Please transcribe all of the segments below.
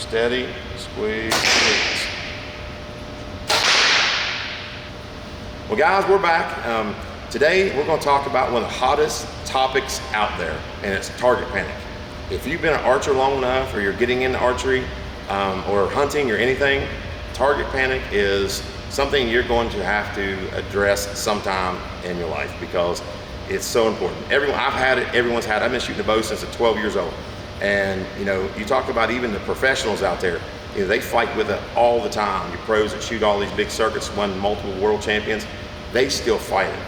steady, squeeze, squeeze. Well guys, we're back. Today we're going to talk about one of the hottest topics out there, and it's target panic. If you've been an archer long enough, or you're getting into archery, or hunting or anything, target panic is something you're going to have to address sometime in your life because it's so important. I've had it, everyone's had it. I've been shooting a bow since I'm 12 years old. And you know, you talk about even the professionals out there, you know, they fight with it all the time. Your pros that shoot all these big circuits, won multiple world champions, they still fight it.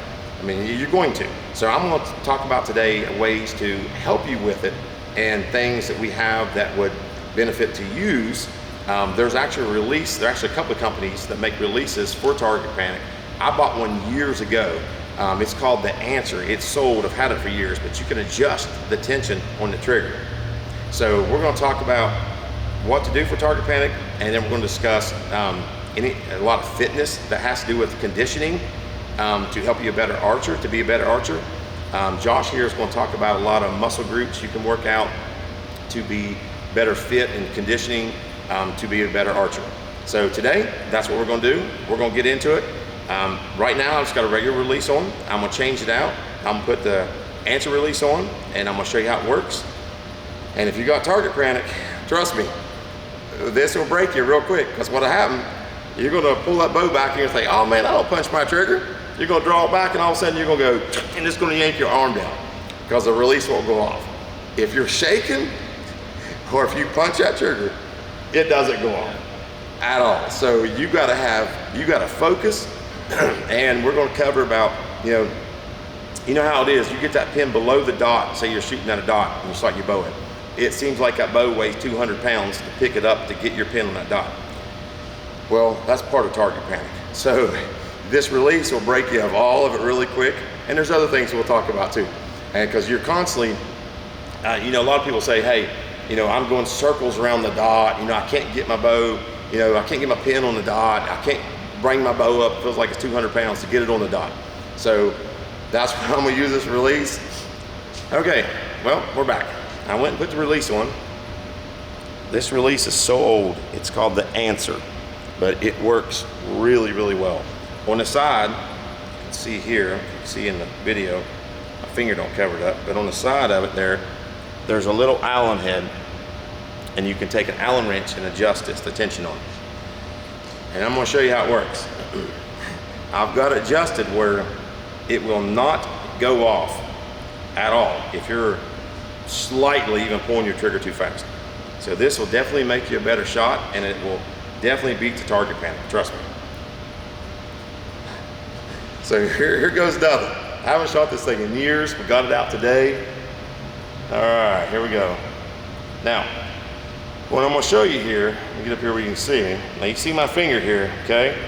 I mean, you're going to. So I'm going to talk about today ways to help you with it and things that we have that would benefit to use. There's actually a release, there's actually a couple of companies that make releases for target panic. I bought one years ago. It's called the Answer. It's sold, I've had it for years, but you can adjust the tension on the trigger. So we're going to talk about what to do for target panic, and then we're going to discuss a lot of fitness that has to do with conditioning to help you a better archer, to be a better archer. Josh here is going to talk about a lot of muscle groups you can work out to be better fit and conditioning to be a better archer. So today, that's what we're going to do. We're going to get into it. Right now, I've just got a regular release on. I'm going to change it out. I'm going to put the Answer release on, and I'm going to show you how it works. And if you got target panic, trust me, this will break you real quick, because what'll happen, you're going to pull that bow back and you're going to think, oh man, I don't punch my trigger. You're going to draw it back, and all of a sudden you're going to go, and it's going to yank your arm down because the release won't go off. If you're shaking, or if you punch that trigger, it doesn't go off at all. So you got to focus, and we're going to cover about, you know how it is. You get that pin below the dot, say you're shooting at a dot and you start your bow in. It seems like that bow weighs 200 pounds to pick it up to get your pin on that dot. Well, that's part of target panic. So this release will break you of all of it really quick. And there's other things we'll talk about too. And because you're constantly, a lot of people say, hey, I'm going circles around the dot. I can't get my bow, I can't get my pin on the dot. I can't bring my bow up. It feels like it's 200 pounds to get it on the dot. So that's why I'm gonna use this release. Okay, well, we're back. I went and put the release on. This release is so old, it's called the Answer, but it works really, really well. On the side, you can see here, you can see in the video, my finger don't cover it up, but on the side of it there's a little Allen head, and you can take an Allen wrench and adjust the tension on it. And I'm gonna show you how it works. I've got it adjusted where it will not go off at all if you're slightly even pulling your trigger too fast. So this will definitely make you a better shot, and it will definitely beat the target panic, trust me. So here goes nothing. I haven't shot this thing in years. We got it out today. All right, here we go. Now, what I'm gonna show you here, let me get up here where you can see me. Now you see my finger here, okay?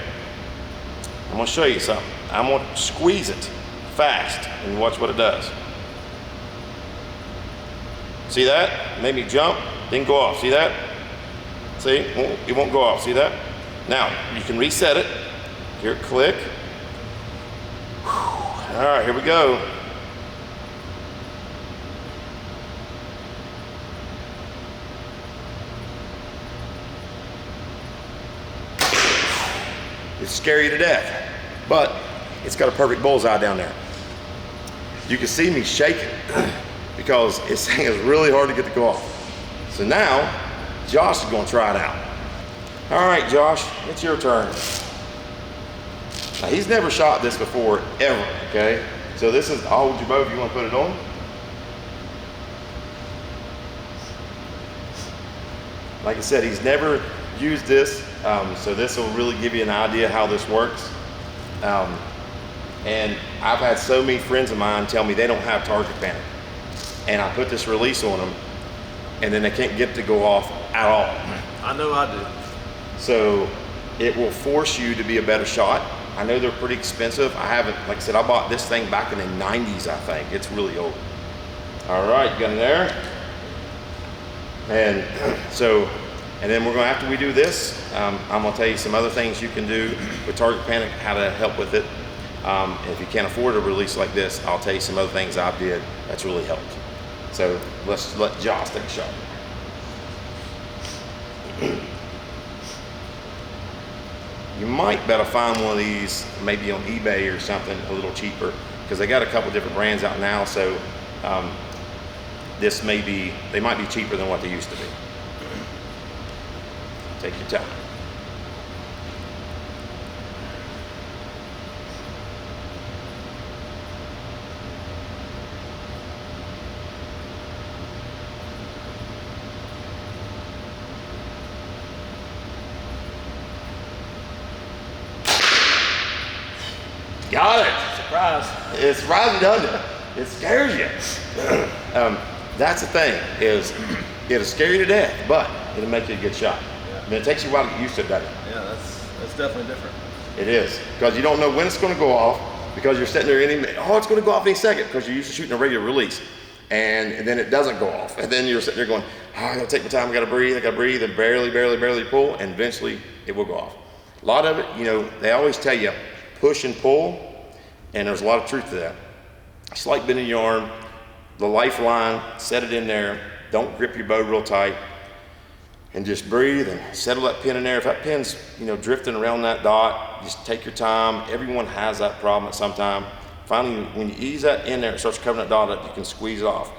I'm gonna show you something. I'm gonna squeeze it fast and watch what it does. See that? Made me jump, didn't go off. See that? See? It won't go off. See that? Now, you can reset it. Here, click. All right, here we go. It's scary to death, but it's got a perfect bullseye down there. You can see me shaking because this thing is really hard to get to go off. So now, Josh is gonna try it out. All right, Josh, it's your turn. Now, he's never shot this before, ever, okay? So this is, I'll hold your bow if you wanna put it on. Like I said, he's never used this, so this will really give you an idea how this works. And I've had so many friends of mine tell me they don't have target panic. And I put this release on them, and then they can't get to go off at all. I know I do. So it will force you to be a better shot. I know they're pretty expensive. I haven't, like I said, I bought this thing back in the 90s, I think. It's really old. All right, you got it there? And so, and then we're gonna, after we do this, I'm gonna tell you some other things you can do with target panic, how to help with it. If you can't afford a release like this, I'll tell you some other things I did that's really helped. So let's let Josh take a shot. You might be able to find one of these maybe on eBay or something a little cheaper, because they got a couple different brands out now. So they might be cheaper than what they used to be. Take your time. Got it. Surprise. It's surprising, doesn't it? It scares you. That's the thing, is it'll scare you to death, but it'll make you a good shot. Yeah. I mean, it takes you a while to get used to it, doesn't it? Yeah, that's definitely different. It is, because you don't know when it's going to go off, because you're sitting there it's going to go off any second, because you're used to shooting a regular release, and then it doesn't go off, and then you're sitting there going, I gotta take my time, I gotta breathe, and barely pull, and eventually it will go off. A lot of it, they always tell you push and pull, and there's a lot of truth to that. It's like bending your arm, the lifeline, set it in there, don't grip your bow real tight, and just breathe and settle that pin in there. If that pin's drifting around that dot, just take your time. Everyone has that problem at some time. Finally, when you ease that in there, it starts covering that dot up, you can squeeze it off.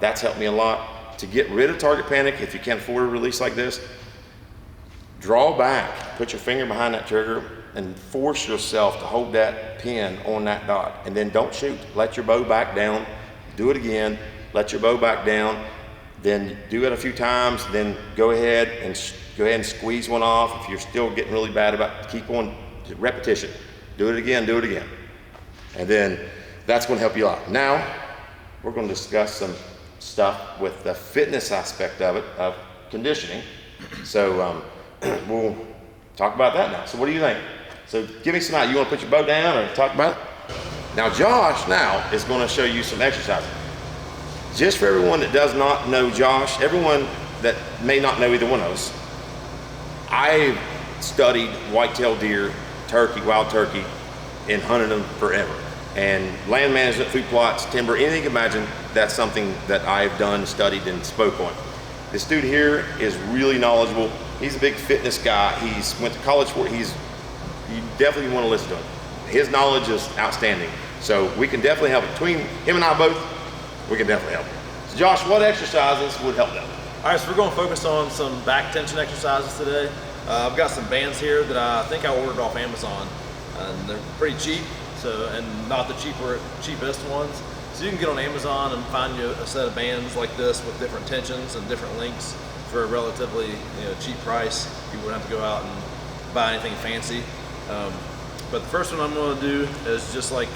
That's helped me a lot. To get rid of target panic, if you can't afford a release like this, draw back, put your finger behind that trigger, and force yourself to hold that pin on that dot, and then don't shoot. Let your bow back down, do it again, let your bow back down, then do it a few times, then go ahead and squeeze one off. If you're still getting really bad about it, keep on repetition. Do it again. And then that's gonna help you out. Now, we're gonna discuss some stuff with the fitness aspect of it, of conditioning. So we'll talk about that now. So what do you think? So give me some out. You want to put your bow down or talk about it? Now Josh is going to show you some exercises. Just for everyone that does not know Josh, everyone that may not know either one of us, I studied whitetail deer, turkey, wild turkey, and hunted them forever. And land management, food plots, timber, anything you can imagine, that's something that I've done, studied, and spoke on. This dude here is really knowledgeable. He's a big fitness guy. He's went to college for it. You definitely want to listen to him. His knowledge is outstanding. So we can definitely help. Between him and I both, we can definitely help. So Josh, what exercises would help them? All right, so we're going to focus on some back tension exercises today. I've got some bands here that I think I ordered off Amazon, and they're pretty cheap. And not the cheapest ones. So you can get on Amazon and find you a set of bands like this with different tensions and different lengths for a relatively cheap price. You wouldn't have to go out and buy anything fancy. But the first one I'm going to do is just like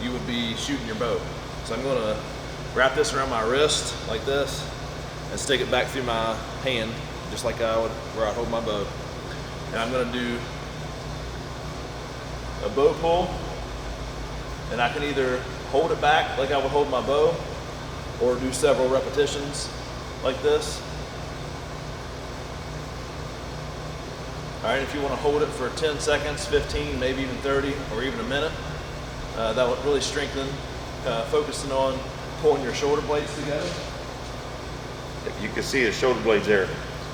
you would be shooting your bow. So I'm going to wrap this around my wrist like this and stick it back through my hand, just like I would where I hold my bow. And I'm going to do a bow pull, and I can either hold it back like I would hold my bow, or do several repetitions like this. All right, if you want to hold it for 10 seconds, 15, maybe even 30, or even a minute, that would really strengthen, focusing on pulling your shoulder blades together. You can see the shoulder blades there.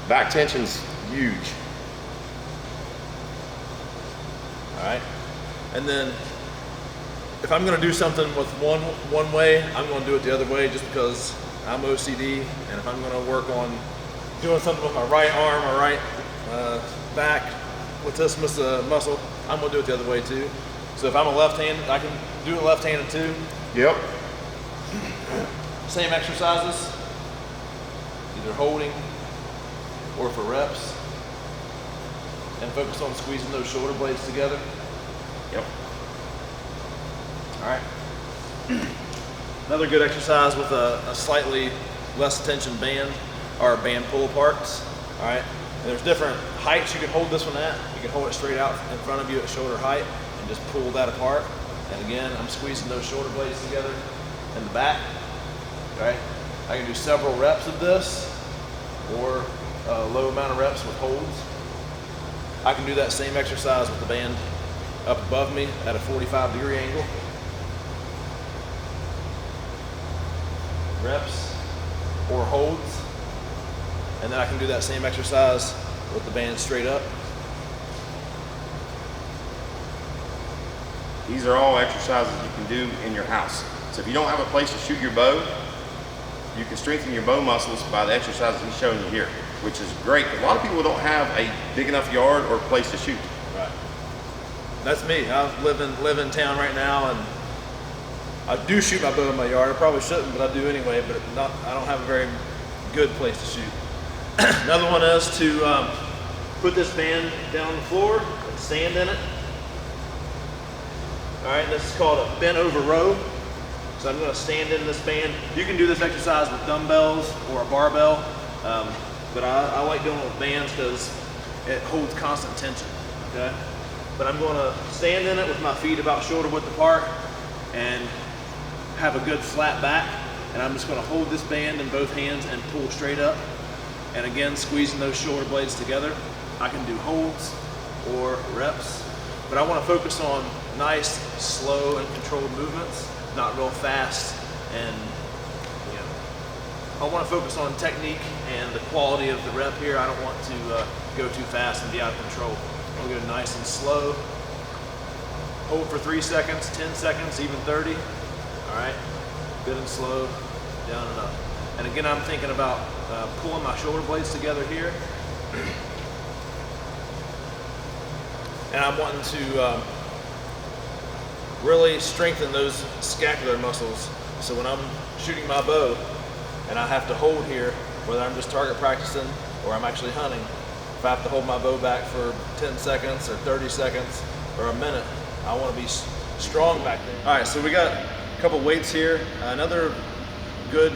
Back tension's huge. All right, and then if I'm going to do something with one way, I'm going to do it the other way, just because I'm OCD, and if I'm going to work on doing something with my right arm or right back latissimus muscle, I'm going to do it the other way too. So if I'm a left-handed, I can do it left-handed too. Yep. Same exercises, either holding or for reps, and focus on squeezing those shoulder blades together. Yep. All right. Another good exercise with a slightly less tension band are band pull aparts. All right. And there's different heights you can hold this one at. You can hold it straight out in front of you at shoulder height and just pull that apart. And again, I'm squeezing those shoulder blades together in the back. All right. I can do several reps of this, or a low amount of reps with holds. I can do that same exercise with the band up above me at a 45-degree angle. Reps or holds. and then I can do that same exercise with the band straight up. These are all exercises you can do in your house. So if you don't have a place to shoot your bow, you can strengthen your bow muscles by the exercises he's showing you here, which is great. A lot of people don't have a big enough yard or place to shoot. Right. That's me. I live in town right now, and I do shoot my bow in my yard. I probably shouldn't, but I do anyway. But I don't have a very good place to shoot. Another one is to put this band down on the floor and stand in it. All right, this is called a bent over row. So I'm gonna stand in this band. You can do this exercise with dumbbells or a barbell, but I like doing it with bands because it holds constant tension, okay? But I'm gonna stand in it with my feet about shoulder width apart and have a good flat back. And I'm just gonna hold this band in both hands and pull straight up. And again, squeezing those shoulder blades together. I can do holds or reps, but I wanna focus on nice, slow, and controlled movements, not real fast. And you know, I wanna focus on technique and the quality of the rep here. I don't want to go too fast and be out of control. I'm gonna go nice and slow. Hold for 3 seconds, 10 seconds, even 30. All right, good and slow, down and up. And again, I'm thinking about pulling my shoulder blades together here. And I'm wanting to really strengthen those scapular muscles. So when I'm shooting my bow and I have to hold here, whether I'm just target practicing or I'm actually hunting, if I have to hold my bow back for 10 seconds or 30 seconds or a minute, I want to be strong back there. All right, so we got a couple weights here. Another good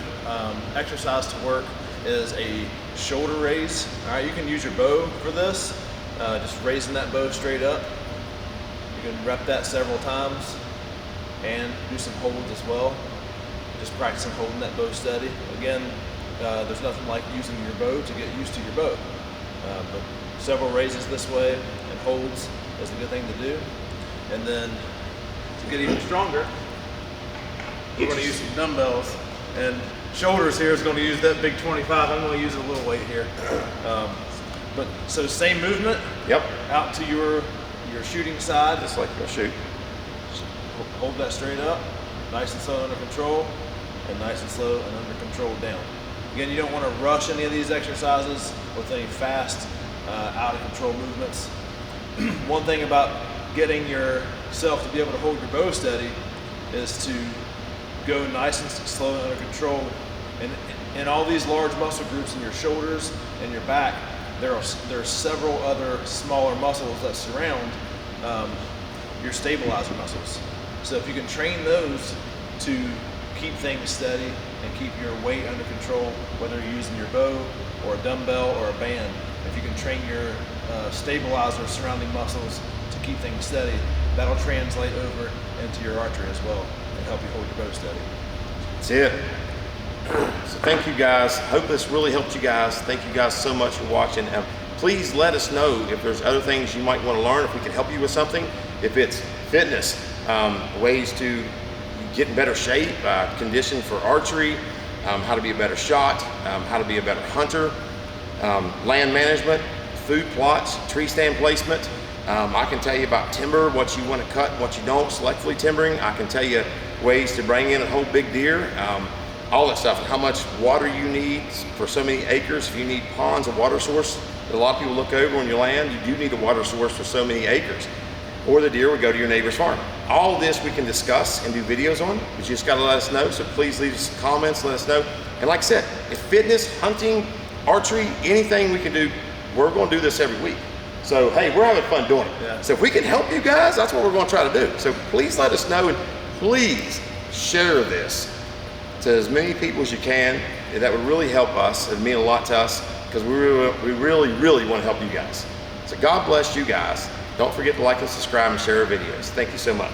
exercise to work is a shoulder raise. All right, you can use your bow for this, just raising that bow straight up. You can rep that several times and do some holds as well. Just practicing holding that bow steady. Again, there's nothing like using your bow to get used to your bow. But several raises this way and holds is a good thing to do. And then to get even stronger, we're going to use some dumbbells. And shoulders here is going to use that big 25. I'm going to use a little weight here. But so same movement. Yep. Out to your shooting side. Just like you'll shoot. Hold that straight up, nice and slow under control, and nice and slow and under control down. Again, you don't want to rush any of these exercises with any fast, out of control movements. One thing about getting yourself to be able to hold your bow steady is to go nice and slow and under control. And in all these large muscle groups in your shoulders and your back, there are several other smaller muscles that surround your stabilizer muscles. So if you can train those to keep things steady and keep your weight under control, whether you're using your bow or a dumbbell or a band, if you can train your stabilizer surrounding muscles to keep things steady, that'll translate over into your archery as well and help you hold your bow steady. That's it. So thank you guys. Hope this really helped you guys. Thank you guys so much for watching. Please let us know if there's other things you might want to learn, if we can help you with something. If it's fitness, ways to get in better shape, condition for archery, how to be a better shot, how to be a better hunter, land management, food plots, tree stand placement. I can tell you about timber, what you want to cut and what you don't, selectively timbering. I can tell you ways to bring in and hold big deer. All that stuff, how much water you need for so many acres. If you need ponds, a water source, a lot of people look over on your land, you do need a water source for so many acres. Or the deer would go to your neighbor's farm. All this we can discuss and do videos on, but you just gotta let us know. So please leave us comments, let us know. And like I said, if fitness, hunting, archery, anything we can do, we're gonna do this every week. So hey, we're having fun doing it. Yeah. So if we can help you guys, that's what we're gonna try to do. So please let us know, and please share this to as many people as you can. That would really help us. It would mean a lot to us because we really want to help you guys. So God bless you guys. Don't forget to like and subscribe and share our videos. Thank you so much.